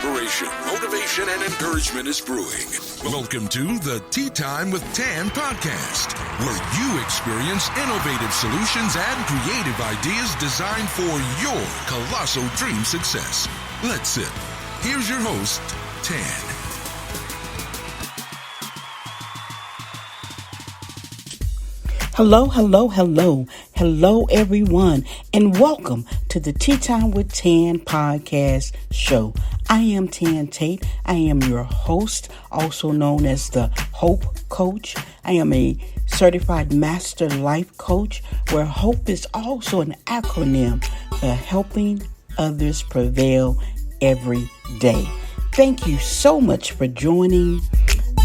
inspiration, motivation, and encouragement is brewing. Welcome to the Tea Time with Tan podcast, where you experience innovative solutions and creative ideas designed for your colossal dream success. Let's sip. Here's your host, Tan. Hello, everyone, and welcome to the Tea Time with Tan podcast show. I am Tan Tate. I am your host, also known as the Hope Coach. I am a certified master life coach, where HOPE is also an acronym for helping others prevail every day. Thank you so much for joining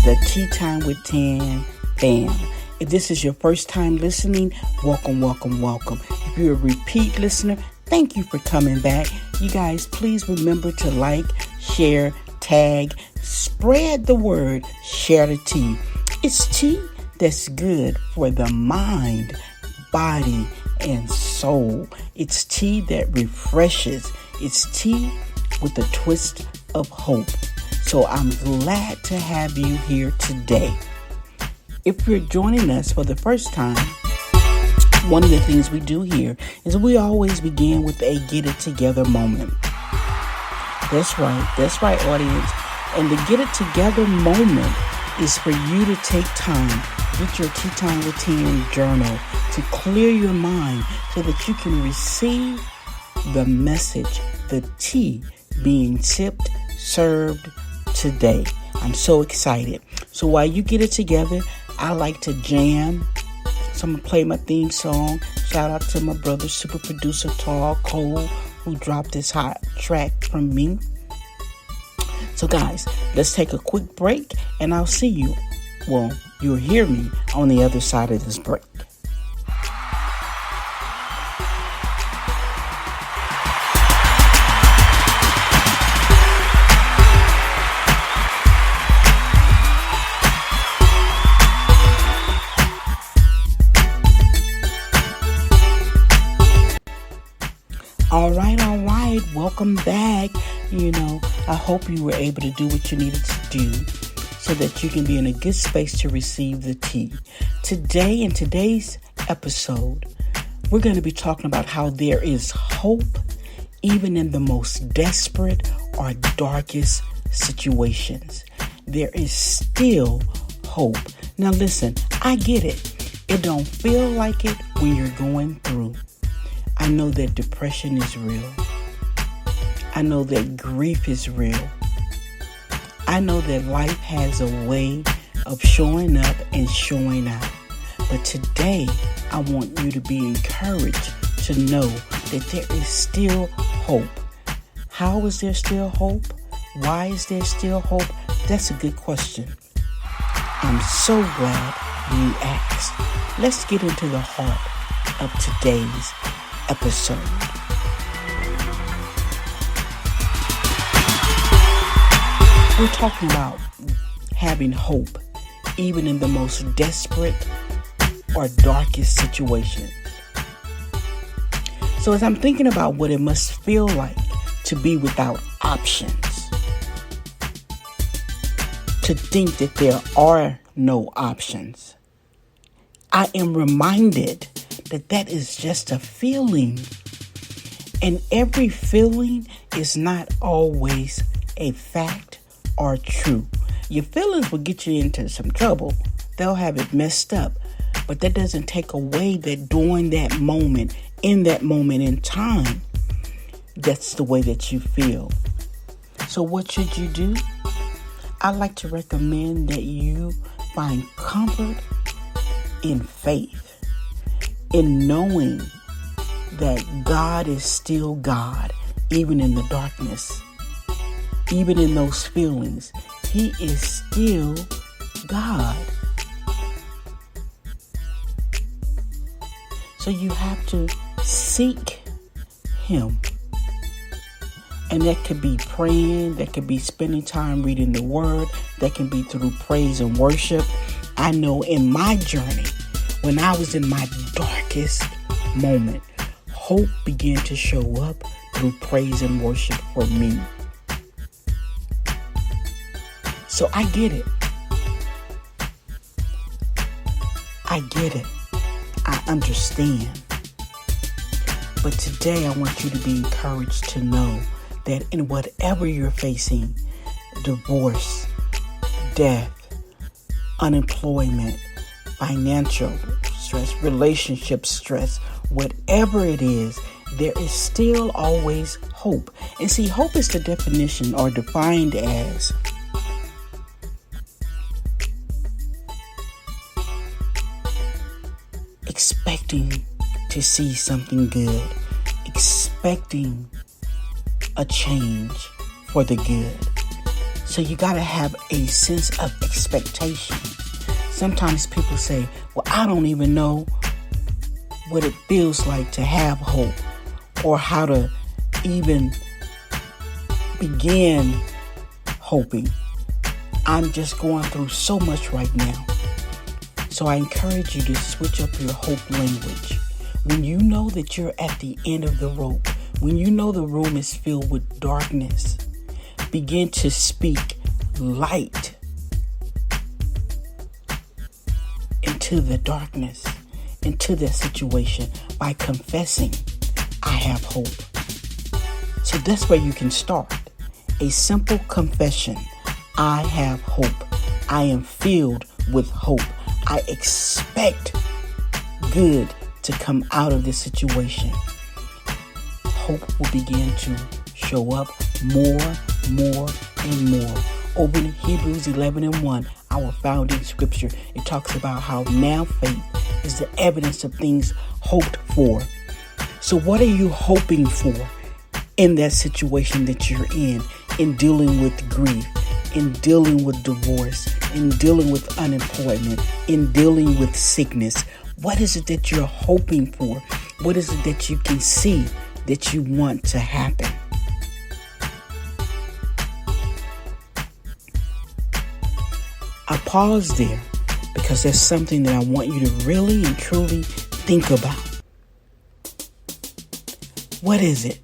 the Tea Time with Tan fam. If this is your first time listening, welcome. If you're a repeat listener, thank you for coming back. You guys, please remember to like, share, tag, spread the word, share the tea. It's tea that's good for the mind, body, and soul. It's tea that refreshes. It's tea with a twist of hope. So I'm glad to have you here today. If you're joining us for the first time, one of the things we do here is we always begin with a get it together moment. That's right, audience. And the get it together moment is for you to take time, get your Tea Time with Tan journal to clear your mind so that you can receive the message, the tea being sipped, served today. I'm so excited. So while you get it together, I like to jam. So I'm going to play my theme song. Shout out to my brother, super producer Tall Cole, who dropped this hot track from me. So guys, let's take a quick break and I'll see you. Well, you'll hear me on the other side of this break. All right. Welcome back. I hope you were able to do what you needed to do so that you can be in a good space to receive the tea. Today, in today's episode, we're going to be talking about how there is hope even in the most desperate or darkest situations. There is still hope. Now listen, I get it. It don't feel like it when you're going through. I know that depression is real. I know that grief is real. I know that life has a way of showing up and showing out. But today, I want you to be encouraged to know that there is still hope. How is there still hope? Why is there still hope? That's a good question. I'm so glad you asked. Let's get into the heart of today's episode. We're talking about having hope even in the most desperate or darkest situations. So as I'm thinking about what it must feel like to be without options, to think that there are no options, I am reminded that is just a feeling. And every feeling is not always a fact or true. Your feelings will get you into some trouble. They'll have it messed up. But that doesn't take away that during that moment, in that moment in time, that's the way that you feel. So what should you do? I like to recommend that you find comfort in faith, in knowing that God is still God, even in the darkness, even in those feelings. He is still God. So you have to seek Him. And that could be praying, that could be spending time reading the Word, that can be through praise and worship. I know in my journey, when I was in my darkest moment, hope began to show up through praise and worship for me. So I get it. I get it. I understand. But today I want you to be encouraged to know that in whatever you're facing, divorce, death, unemployment, financial stress, relationship stress, whatever it is, there is still always hope. And see, hope is the definition or defined as expecting to see something good, expecting a change for the good. So you got to have a sense of expectation. Sometimes people say, well, I don't even know what it feels like to have hope or how to even begin hoping. I'm just going through so much right now. So I encourage you to switch up your hope language. When you know that you're at the end of the rope, when you know the room is filled with darkness, begin to speak light into the darkness, into that situation by confessing, I have hope. So that's where you can start. A simple confession. I have hope. I am filled with hope. I expect good to come out of this situation. Hope will begin to show up more and more. Over in Hebrews 11:1, our founding scripture, it talks about how now faith is the evidence of things hoped for. So what are you hoping for in that situation that you're in dealing with grief, in dealing with divorce, in dealing with unemployment, in dealing with sickness? What is it that you're hoping for? What is it that you can see that you want to happen? I pause there because there's something that I want you to really and truly think about. What is it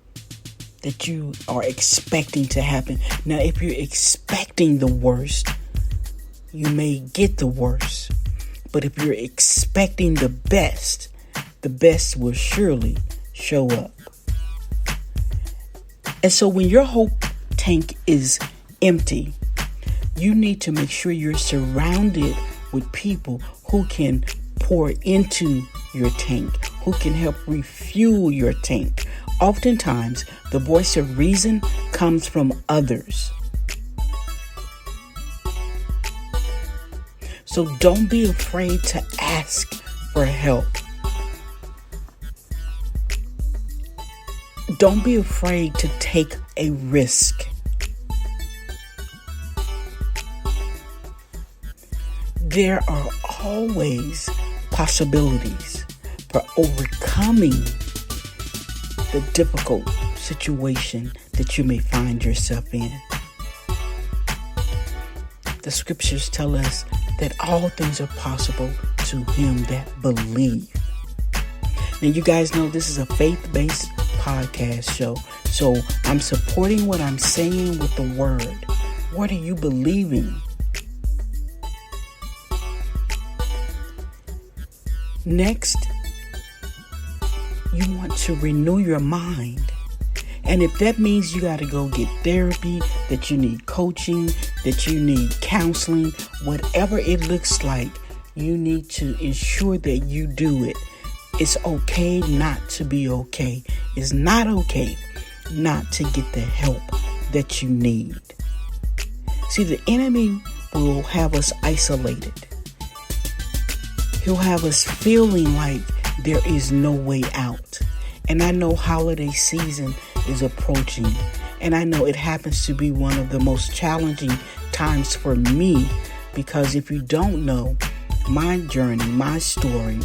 that you are expecting to happen? Now, if you're expecting the worst, you may get the worst. But if you're expecting the best will surely show up. And so when your hope tank is empty, you need to make sure you're surrounded with people who can pour into your tank, who can help refuel your tank. Oftentimes, the voice of reason comes from others. So don't be afraid to ask for help. Don't be afraid to take a risk. There are always possibilities for overcoming the difficult situation that you may find yourself in. The scriptures tell us that all things are possible to him that believe. Now, you guys know this is a faith-based podcast show, so I'm supporting what I'm saying with the word. What are you believing? Next, you want to renew your mind. And if that means you got to go get therapy, that you need coaching, that you need counseling, whatever it looks like, you need to ensure that you do it. It's okay not to be okay. It's not okay not to get the help that you need. See, the enemy will have us isolated. He'll have us feeling like there is no way out. And I know holiday season is approaching. And I know it happens to be one of the most challenging times for me, because if you don't know my journey, my story,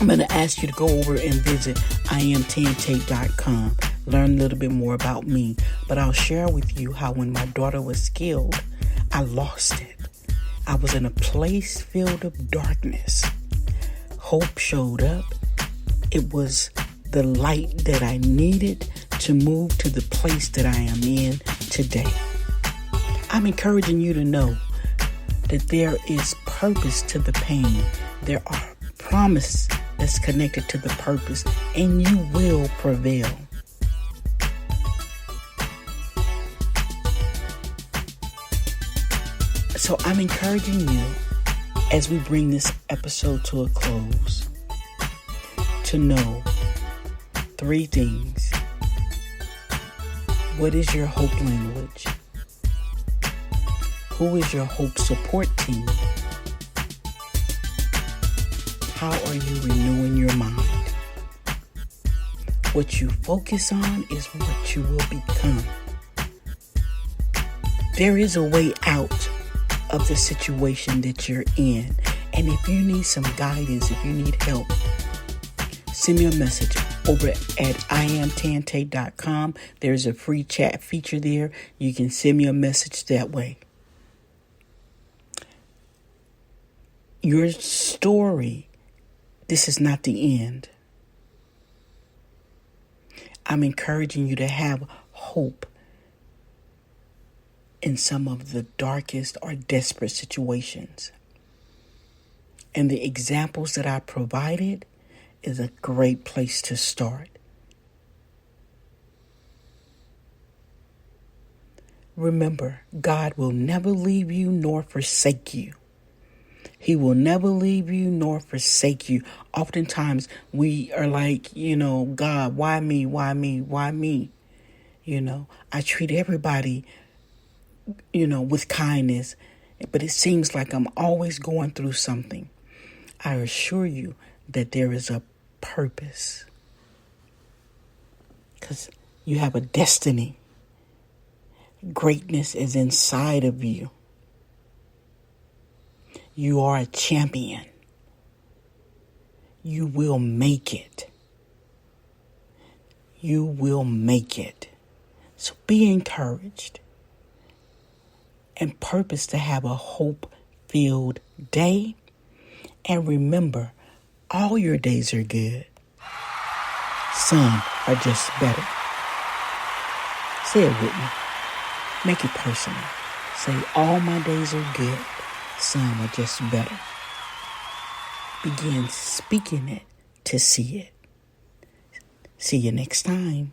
I'm going to ask you to go over and visit IamTanTate.com. Learn a little bit more about me. But I'll share with you how when my daughter was killed, I lost it. I was in a place filled of darkness. Hope showed up. It was the light that I needed to move to the place that I am in today. I'm encouraging you to know that there is purpose to the pain. There are promises that's connected to the purpose, and you will prevail. So I'm encouraging you, as we bring this episode to a close, to know 3 things. What is your hope language? Who is your hope support team? How are you renewing your mind? What you focus on is what you will become. There is a way out of the situation that you're in. And if you need some guidance, if you need help, send me a message over at iamtantate.com. There's a free chat feature there. You can send me a message that way. Your story, this is not the end. I'm encouraging you to have hope in some of the darkest or desperate situations. And the examples that I provided is a great place to start. Remember, God will never leave you nor forsake you. He will never leave you nor forsake you. Oftentimes we are like, God, why me? Why me? Why me? I treat everybody, with kindness, but it seems like I'm always going through something. I assure you that there is a purpose, because you have a destiny. Greatness is inside of you. You are a champion. You will make it. You will make it. So be encouraged and purpose to have a hope-filled day. And remember, all your days are good. Some are just better. Say it with me. Make it personal. Say, all my days are good. Some are just better. Begin speaking it to see it. See you next time.